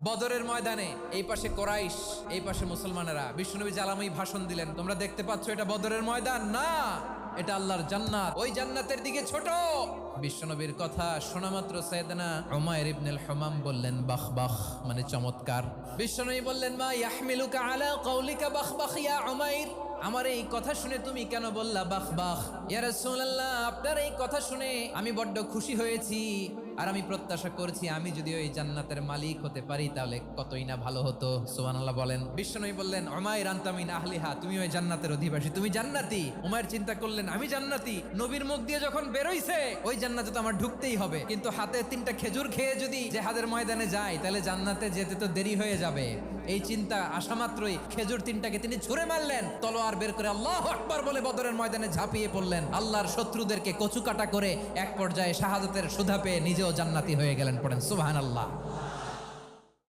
বদরের ময়দানে এই পাশে কোরাইশ, এই পাশে মুসলমানেরা। বিশ্বনবী জ্বালাময়ী ভাষণ দিলেন, তোমরা দেখতে পাচ্ছ এটা বদরের ময়দান না, এটা আল্লাহর জান্নাত, ওই জান্নাতের দিকে ছোট। বিশ্বনবীর কথা শোনা মাত্র সাইয়েদনা উমাইর ইবনুল হুমাম বললেন বাখ বাখ, মানে চমৎকার। বিশ্বনবী বললেন মা ইয়াহমিলুকা আলা কওলিকা বাখ বাখ ইয়া উমাইর, আমার এই কথা শুনে তুমি কেন বললা বাখ বাখ? ইয়া রাসূলুল্লাহ, আপনার এই কথা শুনে আমি বড্ড খুশি হয়েছি, আর আমি প্রত্যাশা করছি আমি যদি ওই জান্নাতের মালিক হতে পারি তাহলে কতই না ভালো হতো। সুবহানাল্লাহ বলেন। বিশ্বনবী বললেন উমাইর আনতা মিন আহলিহা, তুমি ওই জান্নাতের অধিবাসী, তুমি জান্নাতি। উমাইর চিন্তা করলেন আমি জান্নাতি, নবীর মুখ দিয়ে যখন বেরোইছে ওই জান্নাতে তো আমার ঢুকতেই হবে, কিন্তু হাতে 3টা খেজুর খেয়ে যদি জিহাদের ময়দানে যাই তাহলে জান্নাতে যেতে তো দেরি হয়ে যাবে। এই চিন্তা আসা মাত্রই খেজুর 3টাকে তিনি ছুঁড়ে মারলেন, তলোয়ার বের করে আল্লাহু আকবার বলে বদরের ময়দানে ঝাঁপিয়ে পড়লেন। আল্লাহর শত্রুদেরকে কচুকাটা করে এক পর্যায়ে শাহাদাতের সুধা পেয়ে নিজেও জান্নাতি হয়ে গেলেন। পড়েন সুবহানাল্লাহ।